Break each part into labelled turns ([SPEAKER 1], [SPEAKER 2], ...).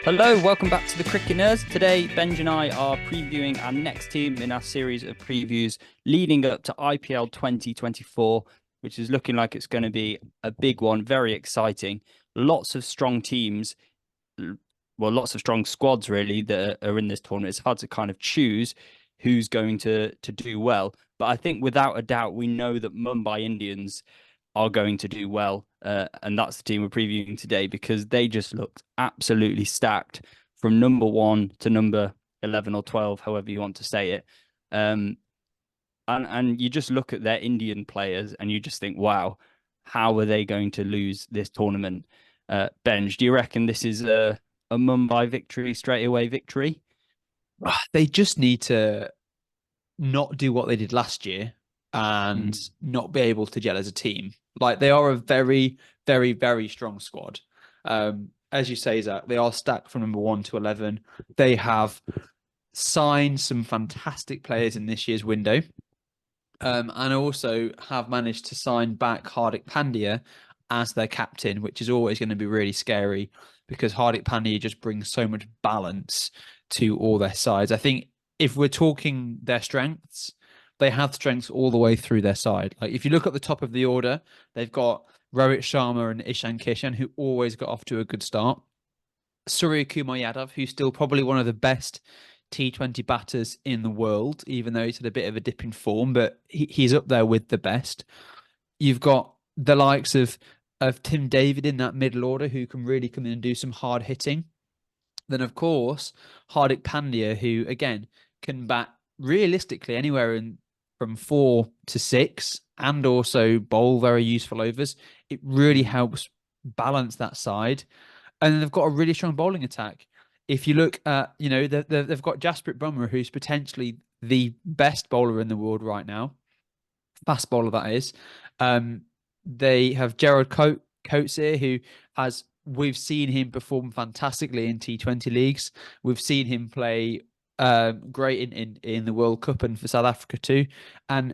[SPEAKER 1] Hello, welcome back to the Cricket Nerds. Today, Benj and I are previewing our next team in our series of previews leading up to IPL 2024, which is looking like it's going to be a big one, very exciting. Lots of strong teams, well, lots of strong squads really that are in this tournament. It's hard to kind of choose who's going to do well. But I think without a doubt, we know that Mumbai Indians are going to do well. And that's the team we're previewing today because they just looked absolutely stacked from number 1 to number 11 or 12, however you want to say it. And you just look at their Indian players and you just think, wow, how are they going to lose this tournament? Benj, do you reckon this is a Mumbai victory, straight away victory?
[SPEAKER 2] They just need to not do what they did last year and not be able to gel as a team. Like they are a very, very, very strong squad. As you say, Zach, they are stacked from number 1 to 11. They have signed some fantastic players in this year's window. And also have managed to sign back Hardik Pandya as their captain, which is always going to be really scary because Hardik Pandya just brings so much balance to all their sides. I think if we're talking their strengths, they have strengths all the way through their side. Like if you look at the top of the order, they've got Rohit Sharma and Ishan Kishan, who always got off to a good start. Surya Kumar Yadav, who's still probably one of the best T20 batters in the world, even though he's had a bit of a dip in form, but he's up there with the best. You've got the likes of Tim David in that middle order who can really come in and do some hard hitting. Then, of course, Hardik Pandya, who again can bat realistically anywhere in from 4 to 6 and also bowl very useful overs. It really helps balance that side. And then they've got a really strong bowling attack. If you look at, they've got Jasprit Bumrah, who's potentially the best bowler in the world right now, fast bowler that is. They have Gerald Coates here, who we've seen him perform fantastically in T20 leagues. We've seen him play great in the World Cup and for South Africa too. And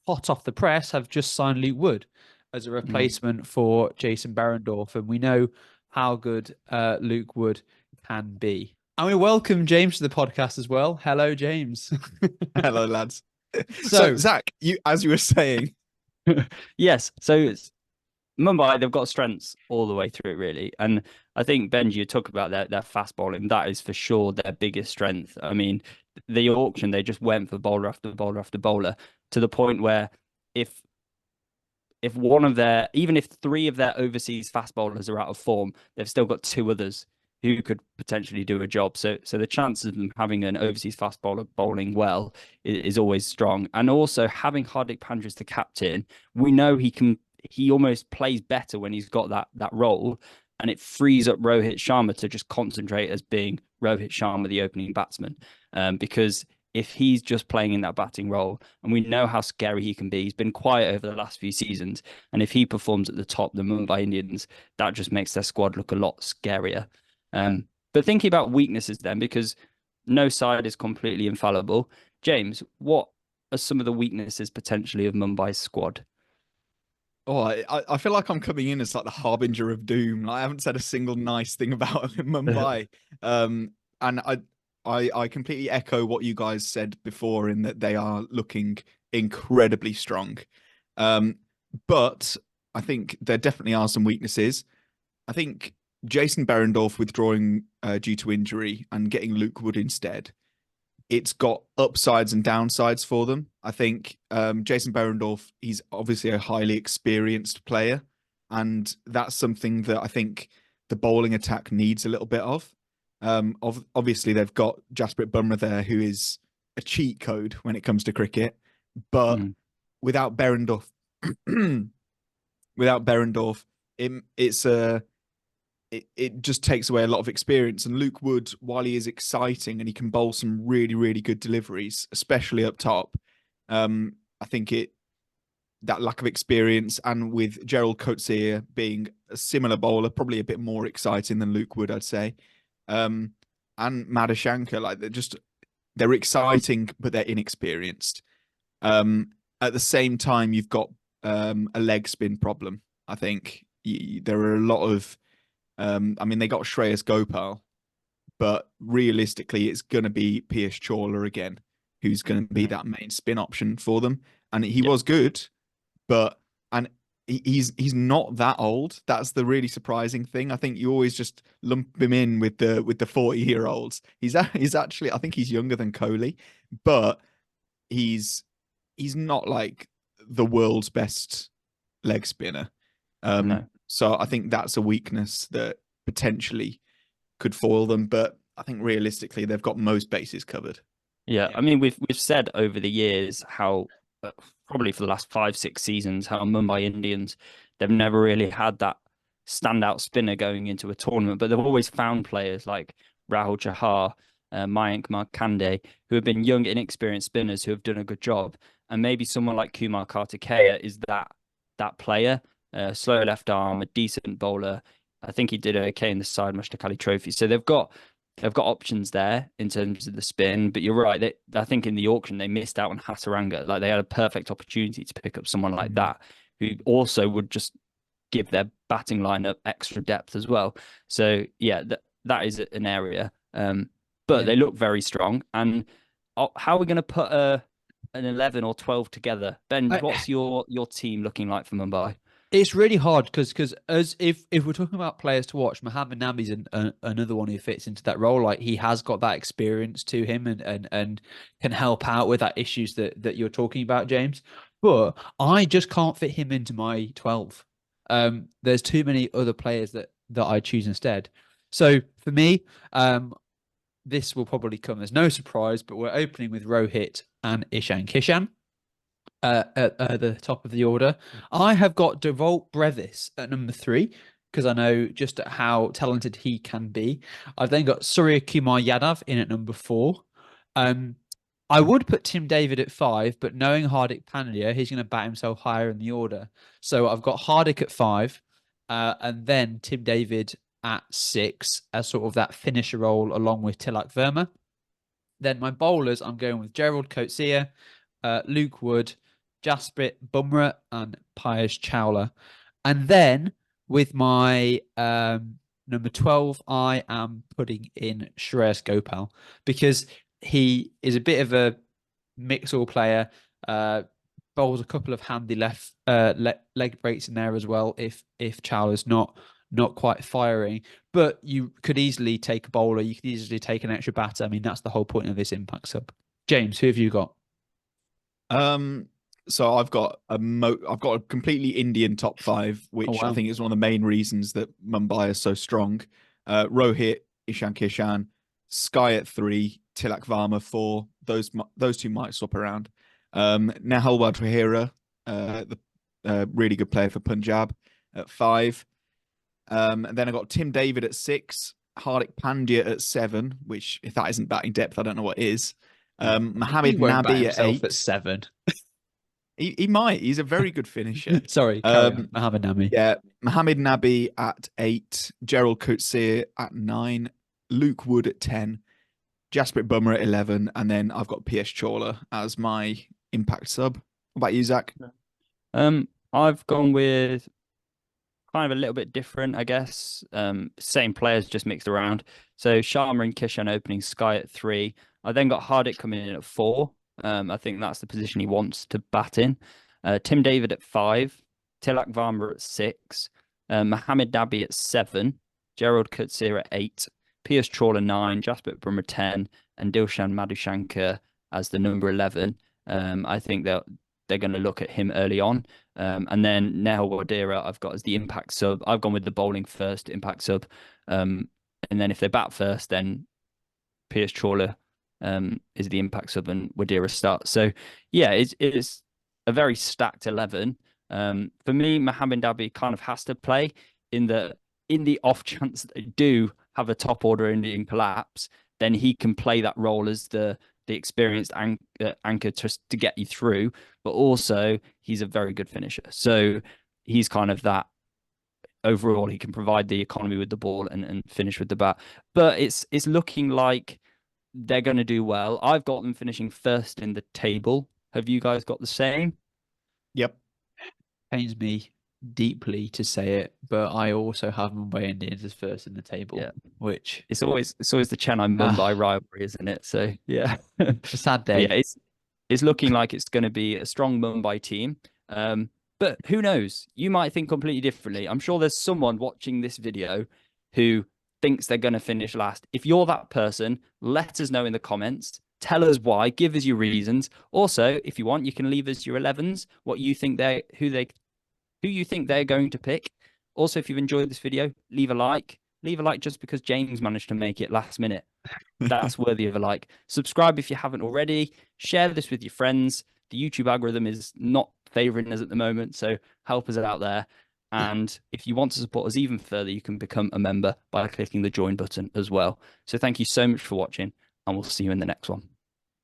[SPEAKER 2] hot off the press, have just signed Luke Wood as a replacement for Jason Behrendorff. And we know how good Luke Wood can be. And we welcome James to the podcast as well. Hello, James.
[SPEAKER 3] Hello, lads.
[SPEAKER 2] So,
[SPEAKER 3] Zach, as you were saying,
[SPEAKER 1] Yes. So Mumbai, they've got strengths all the way through, really. And I think, Benji, you talk about their fast bowling. That is for sure their biggest strength. I mean, the auction, they just went for bowler after bowler after bowler to the point where if even if 3 of their overseas fast bowlers are out of form, they've still got 2 others who could potentially do a job. So the chances of them having an overseas fast bowler bowling well is always strong. And also having Hardik Pandya as the captain, we know he almost plays better when he's got that role, and it frees up Rohit Sharma to just concentrate as being Rohit Sharma, the opening batsman. Because if he's just playing in that batting role, and we know how scary he can be, he's been quiet over the last few seasons, and if he performs at the top, the Mumbai Indians, that just makes their squad look a lot scarier. But thinking about weaknesses then, because no side is completely infallible, James, what are some of the weaknesses potentially of Mumbai's squad?
[SPEAKER 3] oh, I feel like I'm coming in as like the harbinger of doom. Like, I haven't said a single nice thing about Mumbai. And I completely echo what you guys said before in that they are looking incredibly strong. But I think there definitely are some weaknesses. I think Jason Behrendorff withdrawing due to injury and getting Luke Wood instead, it's got upsides and downsides for them. I think Jason Behrendorff, he's obviously a highly experienced player, and that's something that I think the bowling attack needs a little bit of. Obviously, they've got Jasprit Bumrah there, who is a cheat code when it comes to cricket, but without Behrendorff, without Behrendorff, it just takes away a lot of experience. And Luke Wood, while he is exciting and he can bowl some really, really good deliveries, especially up top, I think that lack of experience, and with Gerald Coates being a similar bowler, probably a bit more exciting than Luke Wood, I'd say. And Madhushanka, like they're exciting, but they're inexperienced. At the same time, you've got a leg spin problem. I think there are a lot of, I mean, they got Shreyas Gopal, but realistically, it's going to be Pierce Chawler again, who's going to be that main spin option for them. And he was good, but and he's not that old. That's the really surprising thing. I think you always just lump him in with the 40-year-olds. He's actually, I think he's younger than Kohli, but he's not like the world's best leg spinner.
[SPEAKER 1] No.
[SPEAKER 3] So I think that's a weakness that potentially could foil them. But I think realistically, they've got most bases covered.
[SPEAKER 1] Yeah, I mean, we've said over the years how probably for the last 5, 6 seasons how Mumbai Indians, they've never really had that standout spinner going into a tournament, but they've always found players like Rahul Chahar, Mayank Markande, who have been young, inexperienced spinners who have done a good job, and maybe someone like Kumar Kartikeya is that player, slow left arm, a decent bowler. I think he did okay in the Side Mushtaq Ali Trophy, so they've got options there in terms of the spin, but you're right. I think in the auction they missed out on Hasaranga. Like they had a perfect opportunity to pick up someone like that, who also would just give their batting lineup extra depth as well. So yeah, that is an area. But they look very strong. And how are we going to put an 11 or 12 together? Ben, what's your team looking like for Mumbai?
[SPEAKER 2] It's really hard because as if we're talking about players to watch, Mohammad Nabi's another one who fits into that role. Like he has got that experience to him and can help out with that issues that you're talking about, James. But I just can't fit him into my 12. There's too many other players that I choose instead. So for me, this will probably come as no surprise, but we're opening with Rohit and Ishan Kishan. At the top of the order. I have got Devalt Brevis at number 3 because I know just how talented he can be. I've then got Surya Kumar Yadav in at number 4. I would put Tim David at 5, but knowing Hardik Pandya, he's going to bat himself higher in the order. So I've got Hardik at 5, and then Tim David at 6 as sort of that finisher role along with Tilak Verma. Then my bowlers, I'm going with Gerald Coetzee, Luke Wood, Jasprit Bumrah and Piyush Chawla. And then with my number 12, I am putting in Shreyas Gopal because he is a bit of a mix-all player, bowls a couple of handy left leg breaks in there as well if Chawla's not quite firing. But you could easily take a bowler, you could easily take an extra batter. I mean, that's the whole point of this impact sub. James, who have you got?
[SPEAKER 3] So I've got a completely Indian top 5, which I think is one of the main reasons that Mumbai is so strong. Rohit, Ishan Kishan, Sky at 3, Tilak Varma 4. Those two might swap around. Nehal Wadhwani, the really good player for Punjab, at 5. And then I got Tim David at 6, Hardik Pandya at 7, which if that isn't batting depth, I don't know what is. Mohammad Nabi at 8.
[SPEAKER 2] At 7.
[SPEAKER 3] He might. He's a very good finisher.
[SPEAKER 2] Sorry, Mohammad Nabi.
[SPEAKER 3] Yeah, Mohammad Nabi at 8, Gerald Coetzee at 9, Luke Wood at 10, Jasprit Bumrah at 11, and then I've got Piyush Chawla as my impact sub. What about you, Zach?
[SPEAKER 1] I've gone with kind of a little bit different, I guess. Same players, just mixed around. So Sharma and Kishan opening, Sky at 3. I then got Hardik coming in at 4. I think that's the position he wants to bat in. Tim David at 5, Tilak Varma at 6, Mohammad Nabi at 7, Gerald Coetzee at 8, Piyush Chawla 9, Jasprit Bumrah 10, and Dilshan Madhushankar as the number 11. I think they're going to look at him early on. And then Nehal Wadhwani I've got as the impact sub. I've gone with the bowling first impact sub. And then if they bat first, then Piyush Chawla is the impact sub and Wadhwani start. So yeah, it's a very stacked 11. For me, Mohammad Nabi kind of has to play in the off chance that they do have a top order Indian collapse, then he can play that role as the experienced anchor to get you through. But also he's a very good finisher. So he's kind of that overall. He can provide the economy with the ball and finish with the bat. But it's looking like they're going to do well. I've got them finishing first in the table. Have you guys got the same?
[SPEAKER 3] Yep.
[SPEAKER 2] Pains me deeply to say it, but I also have Mumbai Indians as first in the table,
[SPEAKER 1] Yeah.
[SPEAKER 2] which
[SPEAKER 1] It's always the Chennai Mumbai rivalry, isn't it? So yeah.
[SPEAKER 2] it's a sad
[SPEAKER 1] But yeah,
[SPEAKER 2] day.
[SPEAKER 1] it's looking like it's going to be a strong Mumbai team. But who knows? You might think completely differently. I'm sure there's someone watching this video who thinks they're going to finish last. If you're that person, let us know in the comments. Tell us why. Give us your reasons. Also, if you want, you can leave us your 11s. What you think who you think they're going to pick. Also, if you've enjoyed this video, leave a like. Leave a like just because James managed to make it last minute. That's worthy of a like. Subscribe if you haven't already. Share this with your friends. The YouTube algorithm is not favoring us at the moment, so help us out there. And if you want to support us even further, you can become a member by clicking the join button as well. So thank you so much for watching, and we'll see you in the next one.